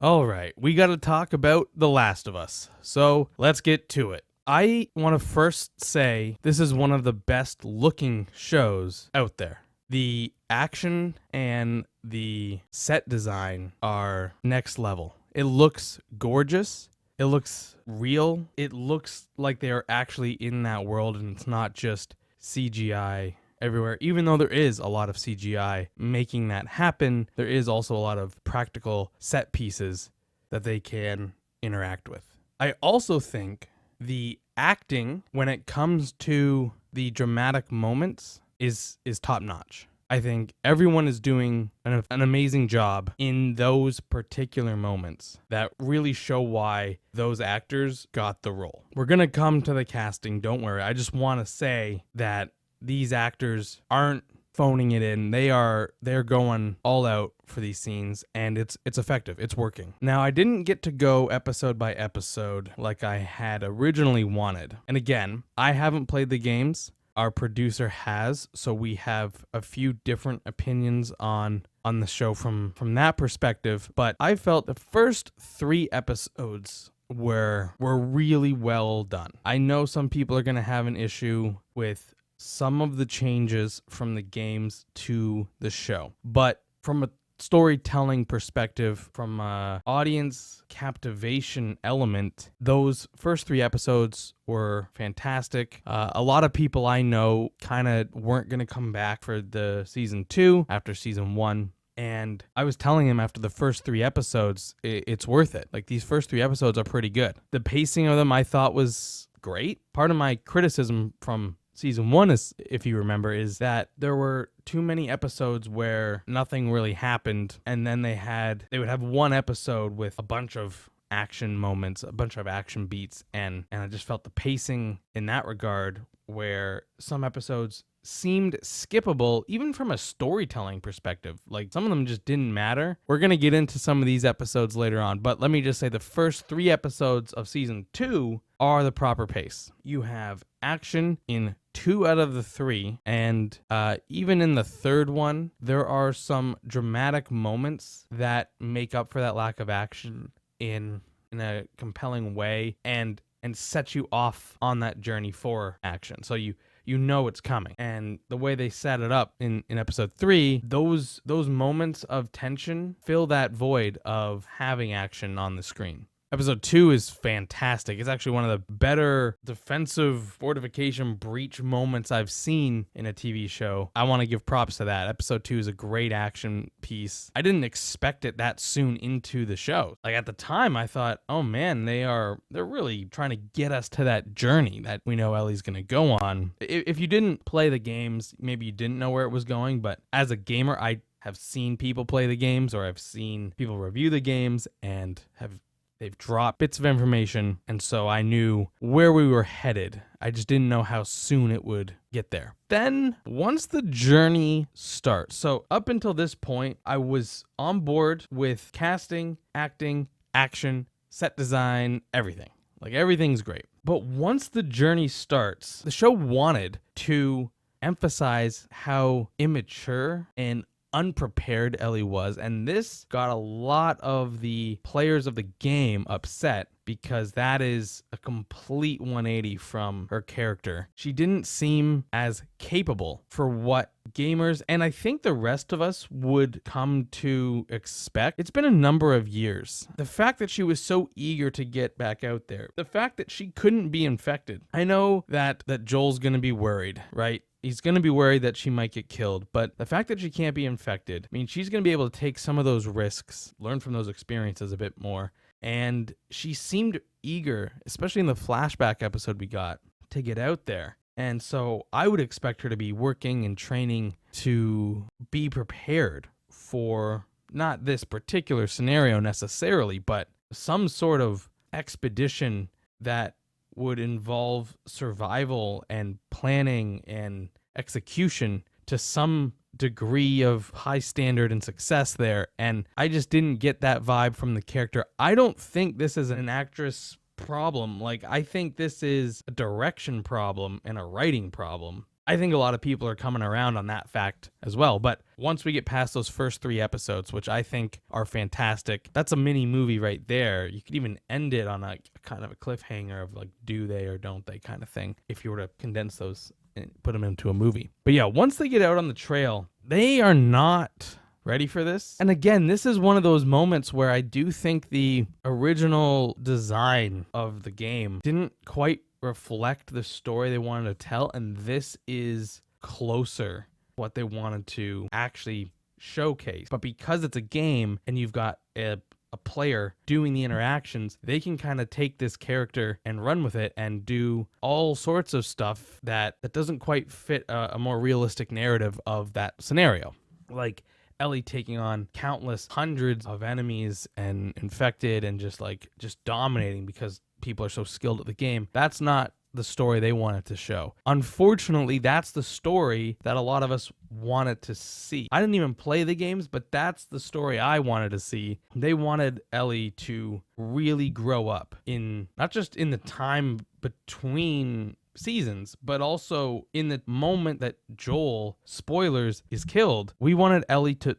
All right, we got to talk about The Last of Us. So let's get to it. I want to first say this is one of the best looking shows out there. The action and the set design are next level. It looks gorgeous. It looks real. It looks like they are actually in that world and it's not just CGI everywhere. Even though there is a lot of CGI making that happen, there is also a lot of practical set pieces that they can interact with. I also think the acting when it comes to the dramatic moments is top notch. I think everyone is doing an amazing job in those particular moments that really show why those actors got the role. We're going to come to the casting, don't worry. I just want to say that these actors aren't phoning it in. They're going all out for these scenes and it's effective. It's working. Now, I didn't get to go episode by episode like I had originally wanted. And again, I haven't played the games. Our producer has, so we have a few different opinions on the show from that perspective, but I felt the first 3 episodes were really well done. I know some people are going to have an issue with some of the changes from the games to the show, but from a storytelling perspective, from a audience captivation element, those first 3 episodes were fantastic. A lot of people I know kind of weren't going to come back for the season 2 after season 1. And I was telling him after the first 3 episodes, it's worth it. Like, these first 3 episodes are pretty good. The pacing of them I thought was great. Part of my criticism from season 1 is, if you remember, is that there were too many episodes where nothing really happened, and then they would have one episode with a bunch of action moments, a bunch of action beats, and I just felt the pacing in that regard where some episodes seemed skippable even from a storytelling perspective. Like, some of them just didn't matter. We're going to get into some of these episodes later on, but let me just say the first 3 episodes of season 2 are the proper pace. You have action in 2 out of the 3, and even in the third one, there are some dramatic moments that make up for that lack of action in a compelling way and set you off on that journey for action. So you know it's coming. And the way they set it up in episode 3, those moments of tension fill that void of having action on the screen. Episode 2 is fantastic. It's actually one of the better defensive fortification breach moments I've seen in a TV show. I want to give props to that. Episode 2 is a great action piece. I didn't expect it that soon into the show. Like, at the time, I thought, oh man, they're really trying to get us to that journey that we know Ellie's going to go on. If you didn't play the games, maybe you didn't know where it was going, but as a gamer, I have seen people play the games, or I've seen people review the games, and they've dropped bits of information, and so I knew where we were headed. I just didn't know how soon it would get there. Then, once the journey starts, so up until this point, I was on board with casting, acting, action, set design, everything. Like, everything's great. But once the journey starts, the show wanted to emphasize how immature and unprepared Ellie was, and this got a lot of the players of the game upset because that is a complete 180 from her character. She didn't seem as capable for what gamers and I think the rest of us would come to expect. It's been a number of years. The fact that she was so eager to get back out there, the fact that she couldn't be infected. I know that Joel's gonna be worried, right? He's going to be worried that she might get killed, but the fact that she can't be infected, I mean, she's going to be able to take some of those risks, learn from those experiences a bit more, and she seemed eager, especially in the flashback episode we got, to get out there. And so I would expect her to be working and training to be prepared for not this particular scenario necessarily, but some sort of expedition that would involve survival and planning and execution to some degree of high standard and success there. And I just didn't get that vibe from the character. I don't think this is an actress problem. Like, I think this is a direction problem and a writing problem. I think a lot of people are coming around on that fact as well. But once we get past those first 3 episodes, which I think are fantastic, that's a mini movie right there. You could even end it on a kind of a cliffhanger of like, do they or don't they kind of thing, if you were to condense those and put them into a movie. But yeah, once they get out on the trail, they are not ready for this. And again, this is one of those moments where I do think the original design of the game didn't quite reflect the story they wanted to tell, and this is closer to what they wanted to actually showcase. But because it's a game and you've got a player doing the interactions, they can kind of take this character and run with it and do all sorts of stuff that doesn't quite fit a more realistic narrative of that scenario. Like Ellie taking on countless hundreds of enemies and infected and just dominating because people are so skilled at the game. That's not the story they wanted to show. Unfortunately, that's the story that a lot of us wanted to see. I didn't even play the games, but that's the story I wanted to see. They wanted Ellie to really grow up in not just in the time between seasons, but also in the moment that Joel, spoilers, is killed. We wanted Ellie to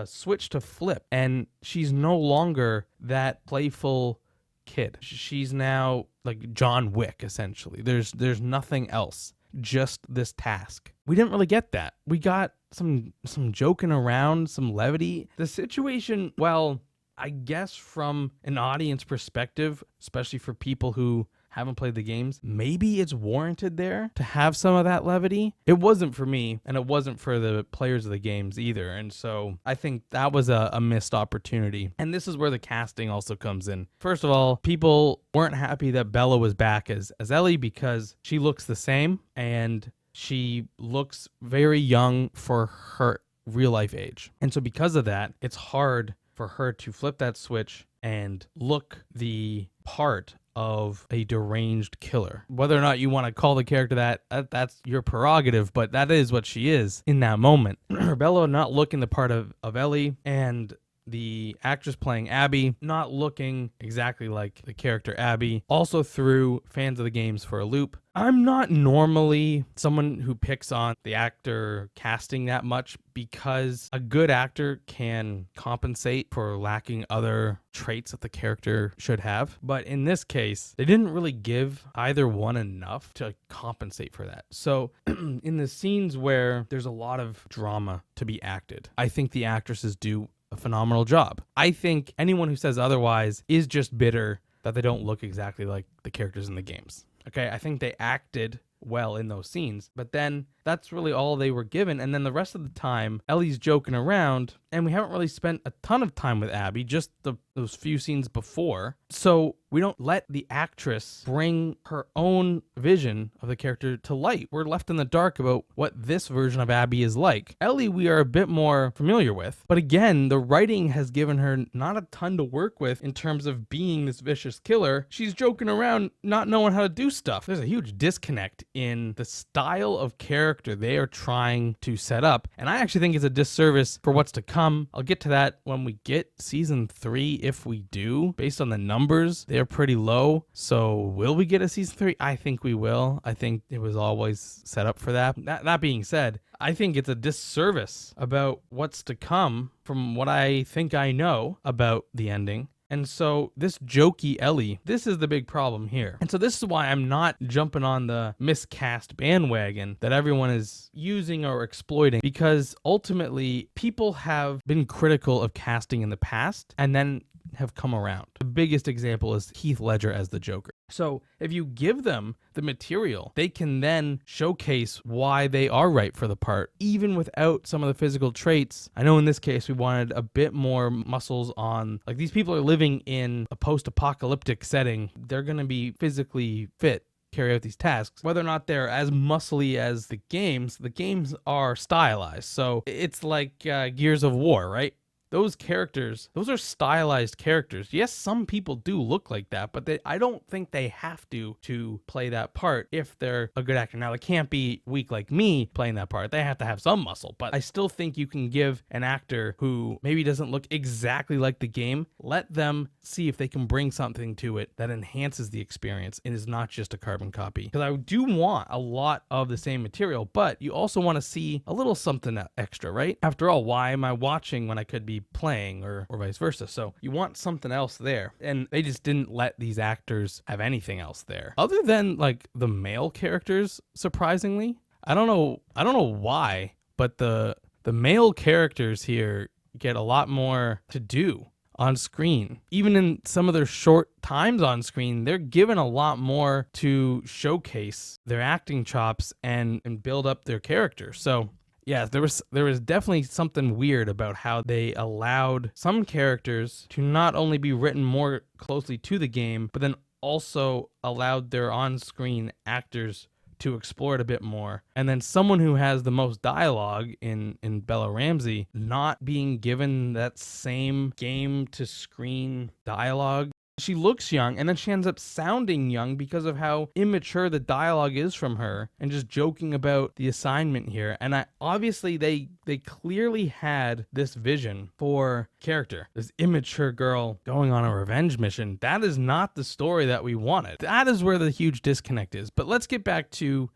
switch to flip, and she's no longer that playful kid. She's now like John Wick, essentially. There's nothing else, just this task. We didn't really get that. We got some joking around, some levity. The situation, well, I guess from an audience perspective, especially for people who haven't played the games, maybe it's warranted there to have some of that levity. It wasn't for me, and it wasn't for the players of the games either. And so I think that was a missed opportunity. And this is where the casting also comes in. First of all, people weren't happy that Bella was back as Ellie because she looks the same and she looks very young for her real life age. And so because of that, it's hard for her to flip that switch and look the part of a deranged killer. Whether or not you want to call the character that's your prerogative, but that is what she is in that moment. Bella not looking the part of Ellie, and the actress playing Abby not looking exactly like the character Abby, also threw fans of the games for a loop. I'm not normally someone who picks on the actor casting that much because a good actor can compensate for lacking other traits that the character should have. But in this case, they didn't really give either one enough to compensate for that. So in the scenes where there's a lot of drama to be acted, I think the actresses do a phenomenal job. I think anyone who says otherwise is just bitter that they don't look exactly like the characters in the games. Okay, I think they acted well in those scenes, but then that's really all they were given. And then the rest of the time, Ellie's joking around, and we haven't really spent a ton of time with Abby, just those few scenes before. So we don't let the actress bring her own vision of the character to light. We're left in the dark about what this version of Abby is like. Ellie, we are a bit more familiar with, but again, the writing has given her not a ton to work with in terms of being this vicious killer. She's joking around, not knowing how to do stuff. There's a huge disconnect in the style of character they are trying to set up, and I actually think it's a disservice for what's to come. I'll get to that when we get season 3, if we do. Based on the numbers, they're pretty low. So will we get a season 3? I think we will. I think it was always set up for that. That being said, I think it's a disservice about what's to come from what I think I know about the ending. And so this jokey Ellie, this is the big problem here. And so this is why I'm not jumping on the miscast bandwagon that everyone is using or exploiting, because ultimately people have been critical of casting in the past and then have come around. The biggest example is Heath Ledger as the Joker. So if you give them the material, they can then showcase why they are right for the part, even without some of the physical traits. I know in this case, we wanted a bit more muscles on, like, these people are living in a post-apocalyptic setting. They're going to be physically fit, carry out these tasks. Whether or not they're as muscly as the games are stylized. So it's like Gears of War, right? those characters, those are stylized characters. Yes, some people do look like that, but I don't think they have to play that part if they're a good actor. Now, they can't be weak like me playing that part. They have to have some muscle, but I still think you can give an actor who maybe doesn't look exactly like the game, let them see if they can bring something to it that enhances the experience and is not just a carbon copy. Because I do want a lot of the same material, but you also want to see a little something extra, right? After all, why am I watching when I could be playing, or vice versa? So you want something else there, and they just didn't let these actors have anything else there other than like the male characters. Surprisingly, I don't know why, but the male characters here get a lot more to do on screen. Even in some of their short times on screen, they're given a lot more to showcase their acting chops and build up their character. So yeah, there was definitely something weird about how they allowed some characters to not only be written more closely to the game, but then also allowed their on-screen actors to explore it a bit more. And then someone who has the most dialogue in Bella Ramsey not being given that same game to screen dialogue. She looks young, and then she ends up sounding young because of how immature the dialogue is from her and just joking about the assignment here. And obviously they clearly had this vision for character, this immature girl going on a revenge mission. That is not the story that we wanted. That is where the huge disconnect is. But let's get back to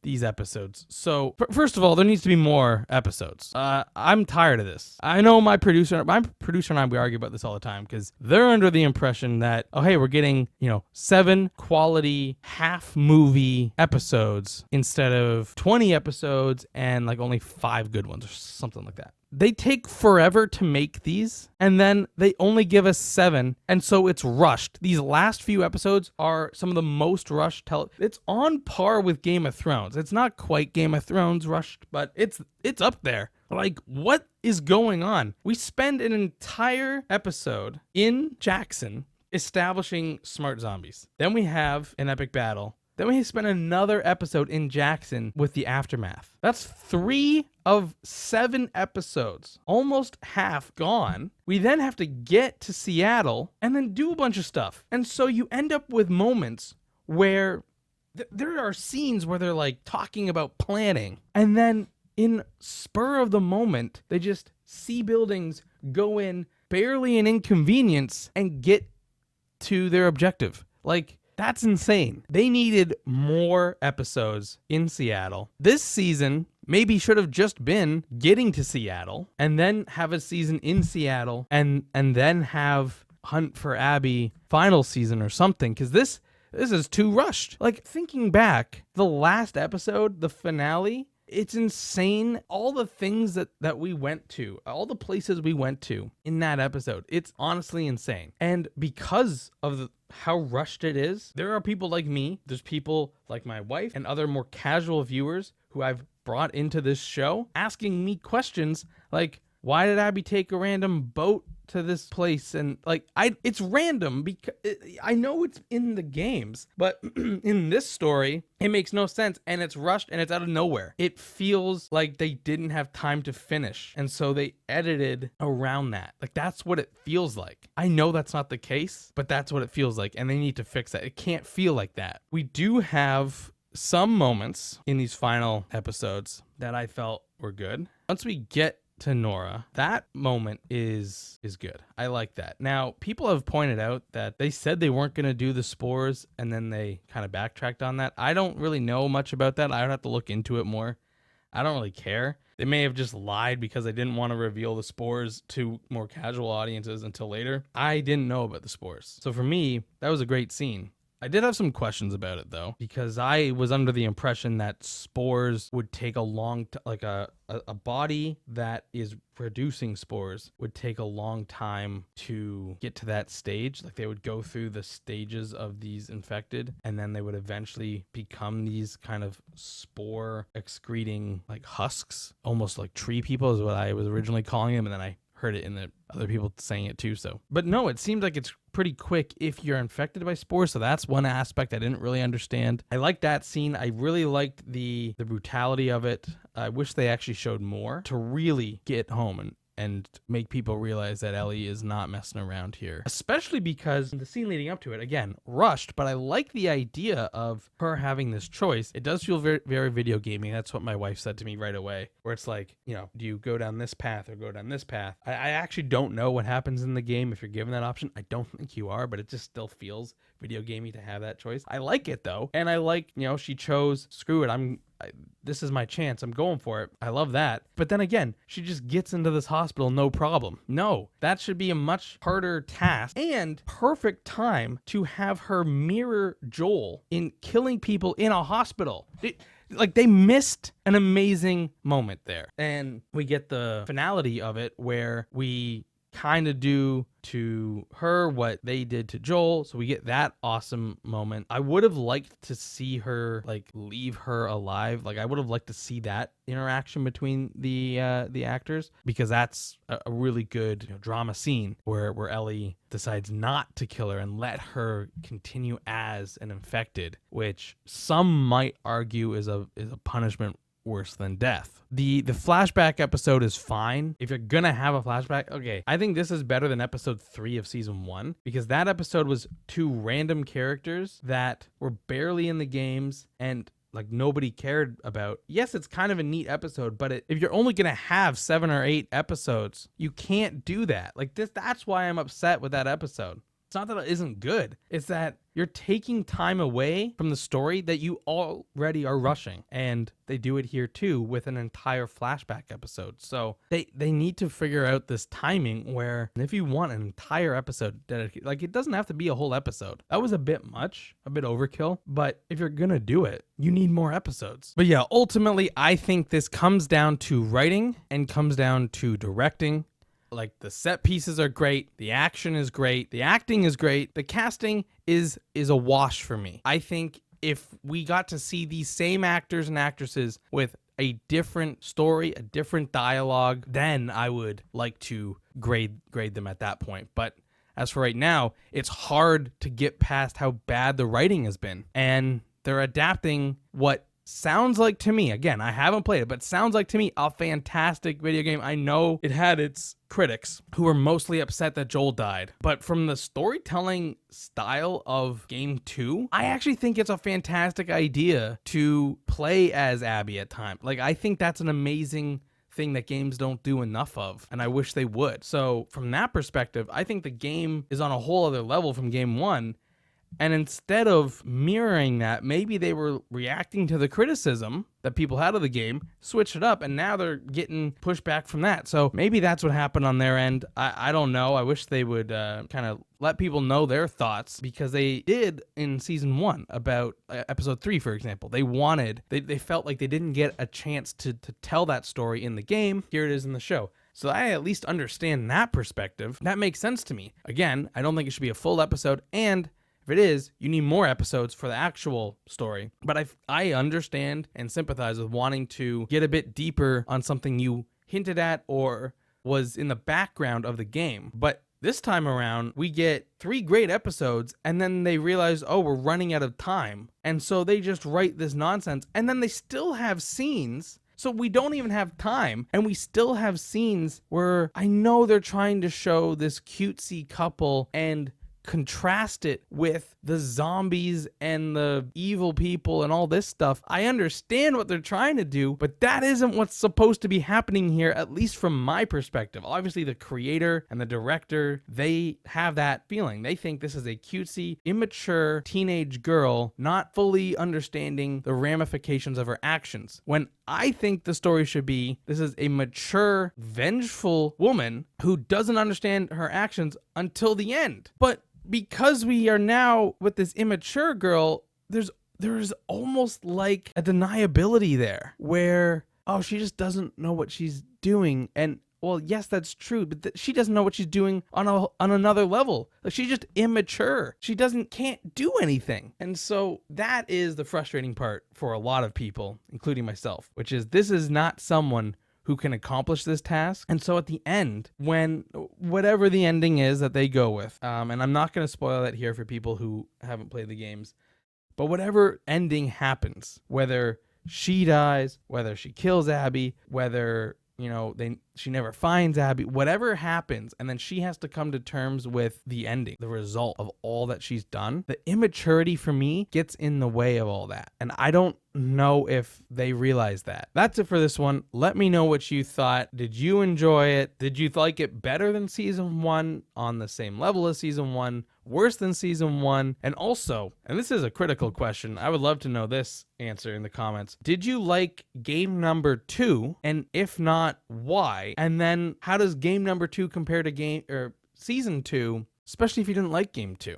these episodes. So first of all, there needs to be more episodes. I'm tired of this. I know my producer and I, we argue about this all the time because they're under the impression that, oh, hey, we're getting, 7 quality half movie episodes instead of 20 episodes and like only 5 good ones or something like that. They take forever to make these, and then they only give us 7, and so it's rushed. These last few episodes are some of the most rushed. It's on par with Game of Thrones. It's not quite Game of Thrones rushed, but it's up there. Like, what is going on? We spend an entire episode in Jackson establishing smart zombies. Then we have an epic battle. Then we spend another episode in Jackson with the aftermath. That's 3 of 7 episodes, almost half gone. We then have to get to Seattle and then do a bunch of stuff. And so you end up with moments where there are scenes where they're like talking about planning. And then in spur of the moment, they just see buildings, go in, barely an inconvenience, and get to their objective. Like, that's insane. They needed more episodes in Seattle. This season maybe should have just been getting to Seattle and then have a season in Seattle and then have Hunt for Abby final season or something, because this is too rushed. Like, thinking back, the last episode, the finale, it's insane. All the things that we went to, all the places we went to in that episode, it's honestly insane. And because of how rushed it is, there are people like me, there's people like my wife and other more casual viewers who I've brought into this show asking me questions like, why did Abby take a random boat to this place? And like, it's random because I know it's in the games, but in this story, it makes no sense, and it's rushed and it's out of nowhere. It feels like they didn't have time to finish, and so they edited around that. Like, that's what it feels like. I know that's not the case, but that's what it feels like, and they need to fix that. It can't feel like that. We do have some moments in these final episodes that I felt were good. Once we get to Nora, that moment is good. I like that. Now, people have pointed out that they said they weren't going to do the spores and then they kind of backtracked on that. I don't really know much about that. I would have to look into it more. I don't really care. They may have just lied because they didn't want to reveal the spores to more casual audiences until later. I didn't know about the spores. So for me, that was a great scene. I did have some questions about it, though, because I was under the impression that spores would take a long like a body that is producing spores would take a long time to get to that stage. Like, they would go through the stages of these infected, and then they would eventually become these kind of spore excreting like husks, almost like tree people is what I was originally calling them, and then I heard it in the other people saying it too. So, but no, it seems like it's pretty quick if you're infected by spores. So that's one aspect I didn't really understand. I liked that scene. I really liked the brutality of it. I wish they actually showed more to really get home and make people realize that Ellie is not messing around here. Especially because the scene leading up to it, again, rushed, but I like the idea of her having this choice. It does feel very, very video gaming. That's what my wife said to me right away, where it's like, do you go down this path or go down this path? I actually don't know what happens in the game if you're given that option. I don't think you are, but it just still feels video gamey to have that choice. I like it though. And I like, she chose, screw it, this is my chance. I'm going for it. I love that. But then again, she just gets into this hospital, no problem. No, that should be a much harder task and perfect time to have her mirror Joel in killing people in a hospital. They missed an amazing moment there. And we get the finality of it where we kind of do to her what they did to Joel, so we get that awesome moment. I would have liked to see her leave her alive. I would have liked to see that interaction between the actors, because that's a really good drama scene where Ellie decides not to kill her and let her continue as an infected, which some might argue is a punishment worse than death. The flashback episode is fine. If you're gonna have a flashback, okay. I think this is better than episode 3 of season 1, because that episode was 2 random characters that were barely in the games and nobody cared about. Yes, it's kind of a neat episode, but if you're only gonna have 7 or 8 episodes, you can't do that. That's why I'm upset with that episode. It's not that it isn't good. It's that you're taking time away from the story that you already are rushing. And they do it here too with an entire flashback episode. So they need to figure out this timing where if you want an entire episode dedicated, it doesn't have to be a whole episode. That was a bit much, a bit overkill. But if you're going to do it, you need more episodes. But yeah, ultimately, I think this comes down to writing and comes down to directing. The set pieces are great, the action is great, the acting is great, the casting is a wash for me. I think if we got to see these same actors and actresses with a different story, a different dialogue, then I would like to grade them at that point. But as for right now, it's hard to get past how bad the writing has been. And they're adapting what sounds like to me, again, I haven't played it, but sounds like to me a fantastic video game. I know it had its critics who were mostly upset that Joel died, but from the storytelling style of game 2, I actually think it's a fantastic idea to play as Abby at times. I think that's an amazing thing that games don't do enough of, and I wish they would. So from that perspective, I think the game is on a whole other level from game 1. And instead of mirroring that, maybe they were reacting to the criticism that people had of the game, switch it up, and now they're getting pushback from that. So maybe that's what happened on their end. I don't know. I wish they would kind of let people know their thoughts, because they did in season 1 about episode 3, for example. They felt like they didn't get a chance to tell that story in the game. Here it is in the show. So I at least understand that perspective. That makes sense to me. Again, I don't think it should be a full episode, and if it is, you need more episodes for the actual story. But I understand and sympathize with wanting to get a bit deeper on something you hinted at or was in the background of the game. But this time around, we get 3 great episodes, and then they realize, oh, we're running out of time. And so they just write this nonsense, and then they still have scenes. So we don't even have time, and we still have scenes where I know they're trying to show this cutesy couple and contrast it with the zombies and the evil people and all this stuff. I understand what they're trying to do, but that isn't what's supposed to be happening here, at least from my perspective. Obviously, the creator and the director, they have that feeling. They think this is a cutesy, immature teenage girl not fully understanding the ramifications of her actions. When I think the story should be, this is a mature, vengeful woman who doesn't understand her actions until the end. But because we are now with this immature girl, there's almost like a deniability there where, oh, she just doesn't know what she's doing. And well, yes, that's true, but she doesn't know what she's doing on another level. She's just immature. She can't do anything. And so that is the frustrating part for a lot of people, including myself, which is this is not someone who can accomplish this task. And so at the end, when whatever the ending is that they go with, and I'm not going to spoil that here for people who haven't played the games, but whatever ending happens, whether she dies, whether she kills Abby, whether she never finds Abby, whatever happens, and then she has to come to terms with the ending, the result of all that she's done. The immaturity for me gets in the way of all that. And I don't know if they realize that. That's it for this one. Let me know what you thought. Did you enjoy it? Did you like it better than season 1, on the same level as season 1, worse than season 1? And also, and this is a critical question, I would love to know this answer in the comments. Did you like game number 2? And if not, why? And then how does game number 2 compare to season 2, especially if you didn't like game 2?